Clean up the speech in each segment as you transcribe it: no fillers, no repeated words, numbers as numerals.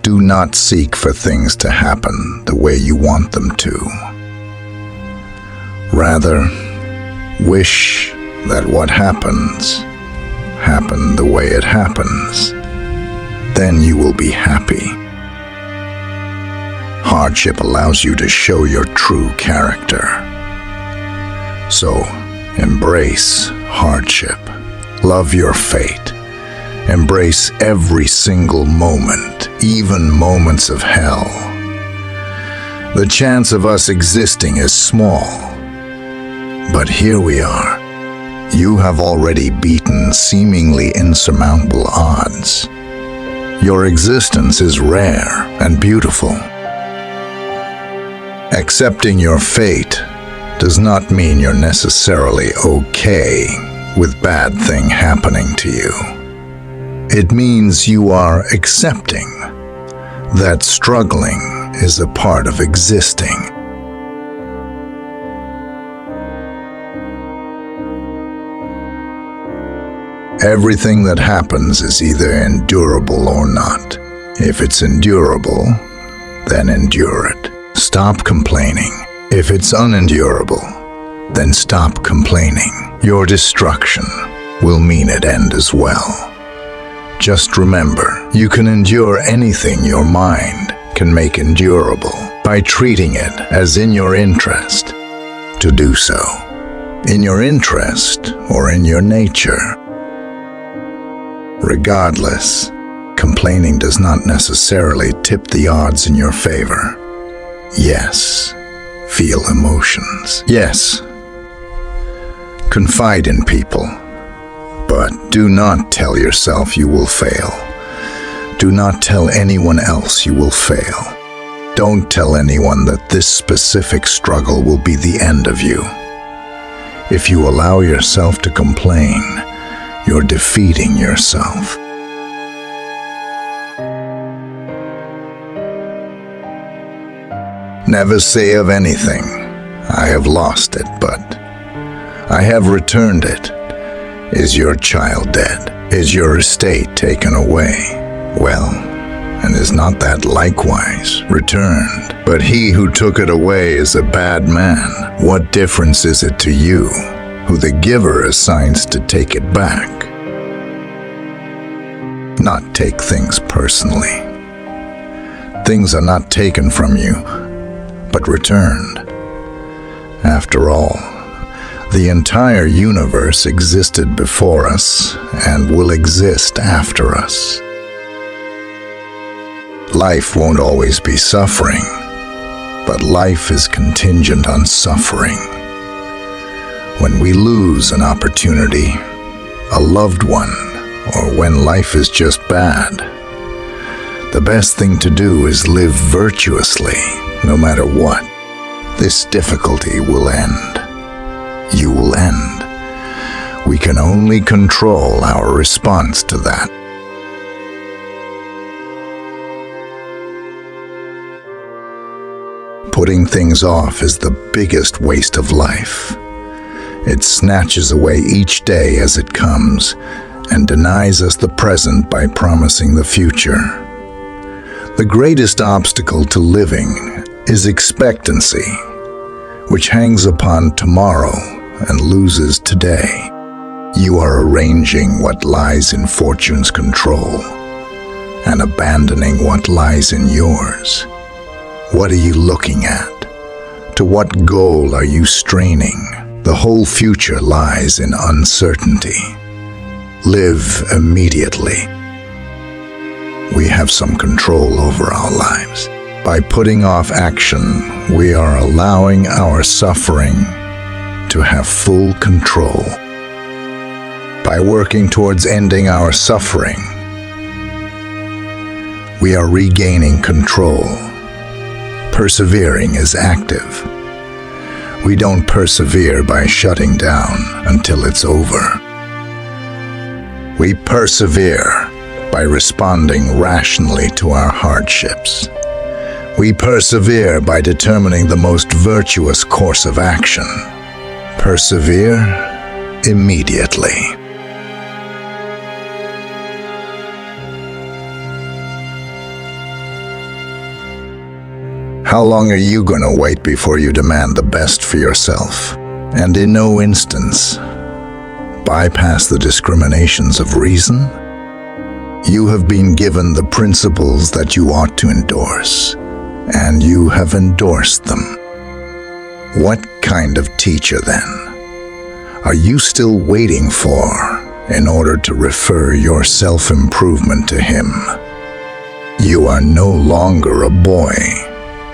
Do not seek for things to happen the way you want them to. Rather, wish that what happens happen the way it happens. Then you will be happy. Hardship allows you to show your true character. So, embrace hardship. Love your fate. Embrace every single moment, even moments of hell. The chance of us existing is small, but here we are. You have already beaten seemingly insurmountable odds. Your existence is rare and beautiful. Accepting your fate does not mean you're necessarily okay with bad thing happening to you. It means you are accepting that struggling is a part of existing. Everything that happens is either endurable or not. If it's endurable, then endure it. Stop complaining. If it's unendurable, then stop complaining. Your destruction will mean it end as well. Just remember, you can endure anything your mind can make endurable by treating it as in your interest to do so. In your interest or in your nature. Regardless, complaining does not necessarily tip the odds in your favor. Yes, feel emotions. Yes, confide in people. But do not tell yourself you will fail. Do not tell anyone else you will fail. Don't tell anyone that this specific struggle will be the end of you. If you allow yourself to complain, you're defeating yourself. Never say of anything, "I have lost it, but I have returned it." Is your child dead? Is your estate taken away? Well, and is not that likewise returned? But he who took it away is a bad man. What difference is it to you, who the giver assigns to take it back? Not take things personally. Things are not taken from you, but returned. After all, the entire universe existed before us and will exist after us. Life won't always be suffering, but life is contingent on suffering. When we lose an opportunity, a loved one, or when life is just bad, the best thing to do is live virtuously, no matter what. This difficulty will end. You will end. We can only control our response to that. Putting things off is the biggest waste of life. It snatches away each day as it comes and denies us the present by promising the future. The greatest obstacle to living is expectancy, which hangs upon tomorrow and loses today. You are arranging what lies in fortune's control and abandoning what lies in yours. What are you looking at? To what goal are you straining? The whole future lies in uncertainty. Live immediately. We have some control over our lives. By putting off action, we are allowing our suffering to have full control. By working towards ending our suffering, we are regaining control. Persevering is active. We don't persevere by shutting down until it's over. We persevere by responding rationally to our hardships. We persevere by determining the most virtuous course of action. Persevere immediately. How long are you going to wait before you demand the best for yourself? And in no instance bypass the discriminations of reason? You have been given the principles that you ought to endorse, and you have endorsed them. What kind of teacher, then, are you still waiting for in order to refer your self-improvement to him? You are no longer a boy,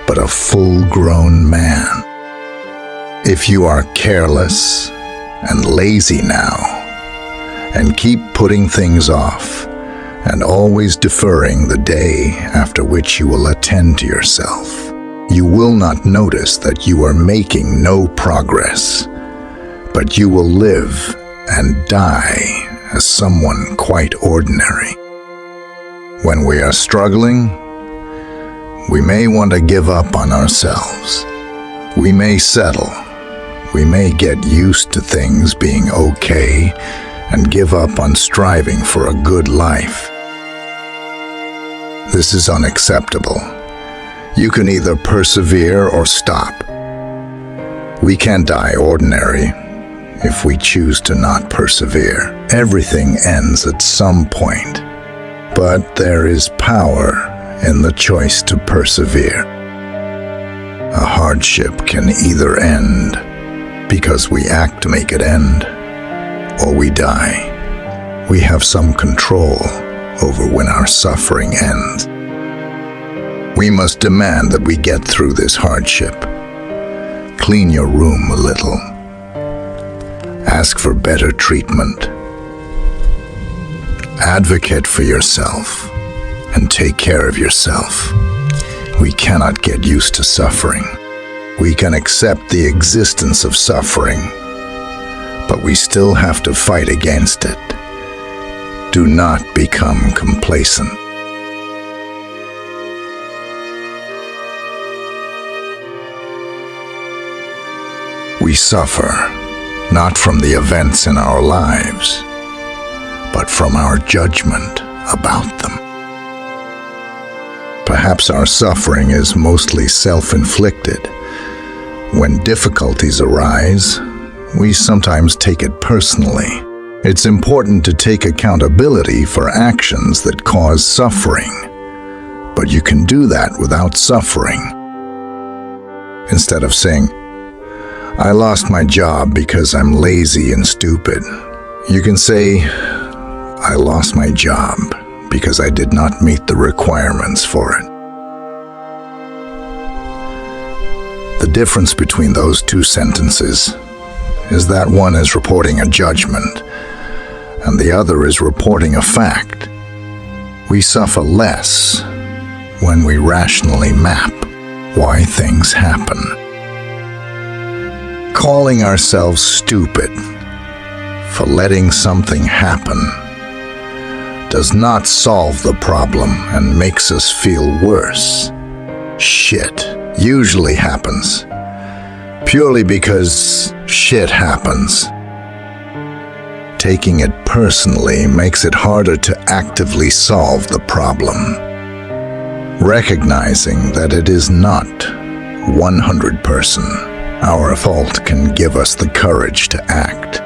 but a full-grown man. If you are careless and lazy now, and keep putting things off, and always deferring the day after which you will attend to yourself, you will not notice that you are making no progress, but you will live and die as someone quite ordinary. When we are struggling, we may want to give up on ourselves. We may settle. We may get used to things being okay and give up on striving for a good life. This is unacceptable. You can either persevere or stop. We can't die ordinary if we choose to not persevere. Everything ends at some point, but there is power in the choice to persevere. A hardship can either end because we act to make it end, or we die. We have some control over when our suffering ends. We must demand that we get through this hardship. Clean your room a little. Ask for better treatment. Advocate for yourself and take care of yourself. We cannot get used to suffering. We can accept the existence of suffering, but we still have to fight against it. Do not become complacent. We suffer not from the events in our lives, but from our judgment about them. Perhaps our suffering is mostly self-inflicted. When difficulties arise, we sometimes take it personally. It's important to take accountability for actions that cause suffering, but you can do that without suffering. Instead of saying, "I lost my job because I'm lazy and stupid," you can say, "I lost my job because I did not meet the requirements for it." The difference between those two sentences is that one is reporting a judgment and the other is reporting a fact. We suffer less when we rationally map why things happen. Calling ourselves stupid for letting something happen does not solve the problem and makes us feel worse. Shit usually happens purely because shit happens. Taking it personally makes it harder to actively solve the problem. Recognizing that it is not 100% our fault can give us the courage to act.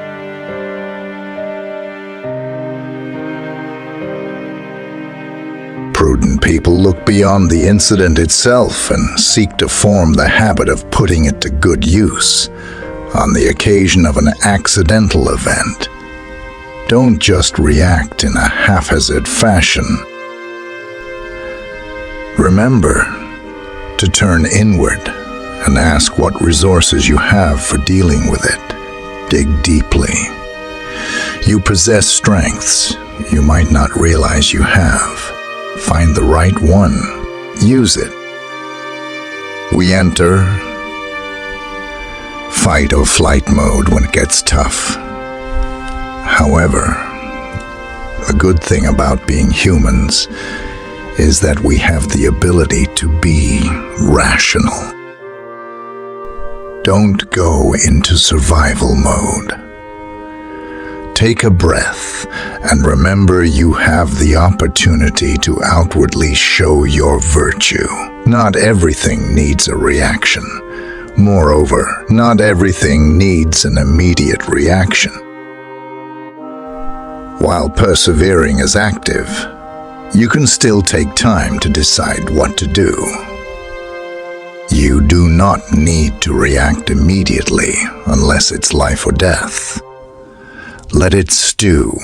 Prudent people look beyond the incident itself and seek to form the habit of putting it to good use on the occasion of an accidental event. Don't just react in a haphazard fashion. Remember to turn inward and ask what resources you have for dealing with it. Dig deeply. You possess strengths you might not realize you have. Find the right one. Use it. We enter fight or flight mode when it gets tough. However, a good thing about being humans is that we have the ability to be rational. Don't go into survival mode. take a breath and remember you have the opportunity to outwardly show your virtue. Not everything needs a reaction. Moreover, not everything needs an immediate reaction. While persevering is active, you can still take time to decide what to do. You do not need to react immediately unless it's life or death. Let it stew